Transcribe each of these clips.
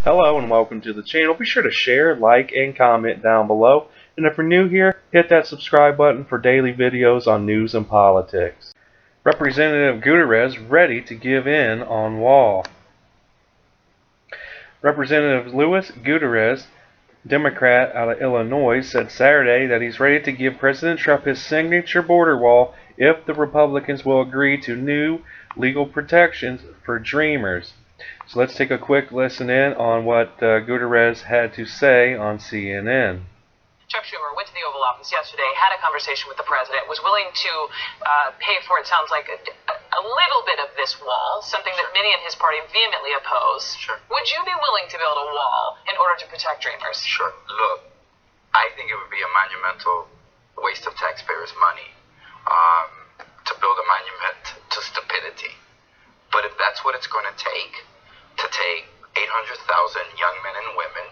Hello and welcome to the channel. Be sure to share, like, and comment down below. And if you're new here, hit that subscribe button for daily videos on news and politics. Representative Gutiérrez ready to give in on wall. Representative Louis Gutiérrez, Democrat out of Illinois, said Saturday that he's ready to give President Trump his signature border wall if the Republicans will agree to new legal protections for Dreamers. So let's take a quick listen in on what Gutiérrez had to say on CNN. Chuck Schumer went to the Oval Office yesterday, had a conversation with the president, was willing to pay for, it sounds like, a little bit of this wall, something that many in his party vehemently oppose. Sure. Would you be willing to build a wall in order to protect Dreamers? Sure. Look, I think it would be a monumental waste of taxpayers' money to build a monument to stupidity. But if that's what it's going to take 800,000 young men and women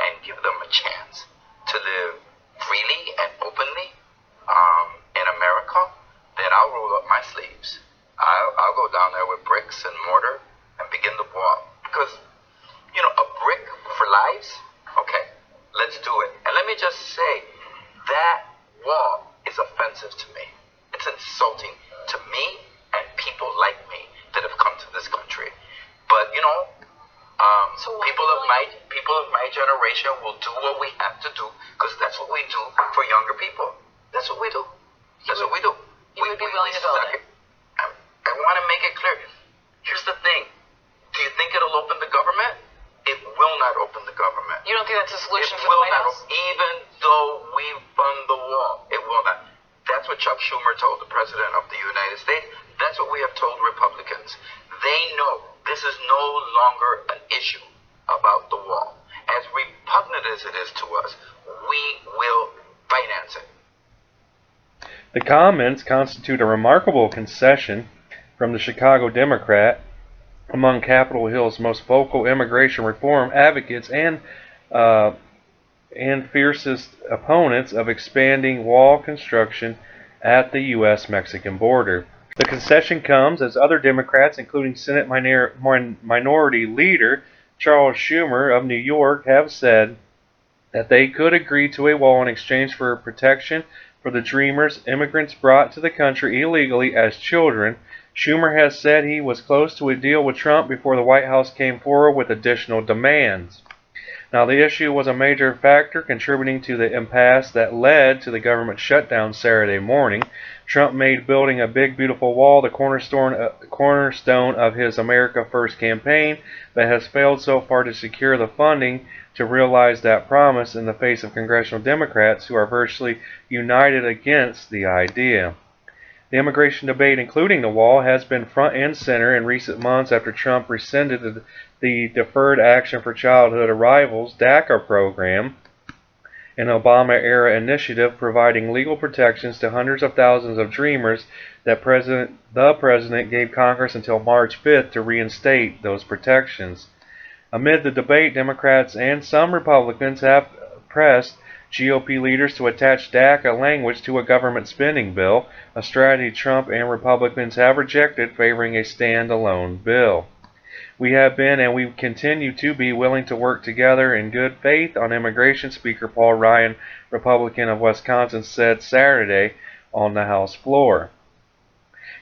and give them a chance to live freely and openly in America, then I'll roll up my sleeves. I'll go down there with bricks and mortar and begin the wall. Because, you know, a brick for lives? Okay, let's do it. And let me just say, that wall is offensive to me. It's insulting to me and people like me that have come to this country. But, you know, people of my generation will do what we have to do because that's what we do for younger people. That's what we do. That's what we do. You would be willing to build it? I want to make it clear. Here's the thing. Do you think it'll open the government? It will not open the government. You don't think that's a solution it for the will White not, House? Even though we fund the wall, it will not. That's what Chuck Schumer told the President of the United States. That's what we have told Republicans. They know this is no longer an issue about the wall. As repugnant as it is to us, we will finance it. The comments constitute a remarkable concession from the Chicago Democrat, among Capitol Hill's most vocal immigration reform advocates and fiercest opponents of expanding wall construction at the U.S.-Mexican border. The concession comes as other Democrats, including Senate Minority Leader Charles Schumer of New York, have said that they could agree to a wall in exchange for protection for the Dreamers, immigrants brought to the country illegally as children. Schumer has said he was close to a deal with Trump before the White House came forward with additional demands. Now, the issue was a major factor contributing to the impasse that led to the government shutdown Saturday morning. Trump made building a big, beautiful wall the cornerstone of his America First campaign, but has failed so far to secure the funding to realize that promise in the face of congressional Democrats who are virtually united against the idea. The immigration debate, including the wall, has been front and center in recent months after Trump rescinded the Deferred Action for Childhood Arrivals (DACA) program, an Obama-era initiative providing legal protections to hundreds of thousands of Dreamers that the President gave Congress until March 5th to reinstate those protections. Amid the debate, Democrats and some Republicans have pressed GOP leaders to attach DACA language to a government spending bill, a strategy Trump and Republicans have rejected, favoring a standalone bill. We have been and we continue to be willing to work together in good faith on immigration, Speaker Paul Ryan, Republican of Wisconsin, said Saturday on the House floor.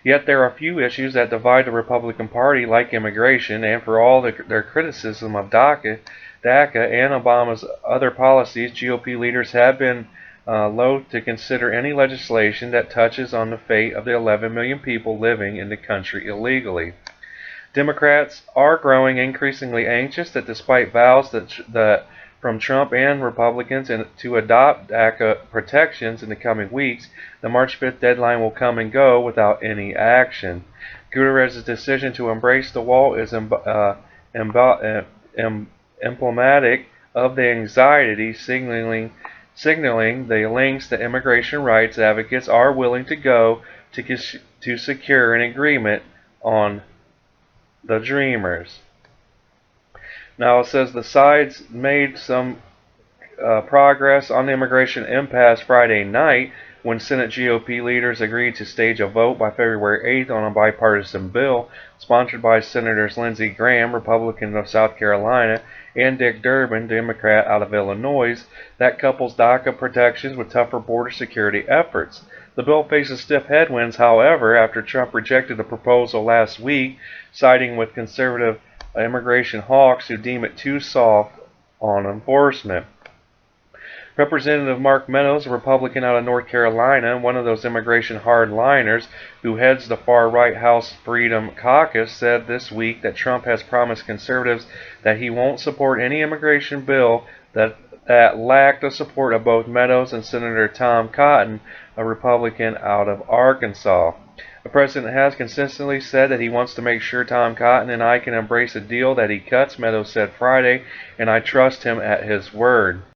Yet there are few issues that divide the Republican Party like immigration, and for all their criticism of DACA and Obama's other policies, GOP leaders have been loath to consider any legislation that touches on the fate of the 11 million people living in the country illegally. Democrats are growing increasingly anxious that despite vows that from Trump and Republicans to adopt DACA protections in the coming weeks, the March 5th deadline will come and go without any action. Gutierrez's decision to embrace the wall is emblematic of the anxiety signaling the lengths that immigration rights advocates are willing to go to secure an agreement on the Dreamers. Now it says the sides made some progress on the immigration impasse Friday night when Senate GOP leaders agreed to stage a vote by February 8th on a bipartisan bill sponsored by Senators Lindsey Graham, Republican of South Carolina, and Dick Durbin, Democrat out of Illinois, that couples DACA protections with tougher border security efforts. The bill faces stiff headwinds, however, after Trump rejected the proposal last week, siding with conservative immigration hawks who deem it too soft on enforcement. Representative Mark Meadows, a Republican out of North Carolina, one of those immigration hardliners who heads the far-right House Freedom Caucus, said this week that Trump has promised conservatives that he won't support any immigration bill that lacked the support of both Meadows and Senator Tom Cotton, a Republican out of Arkansas. The president has consistently said that he wants to make sure Tom Cotton and I can embrace a deal that he cuts, Meadows said Friday, and I trust him at his word.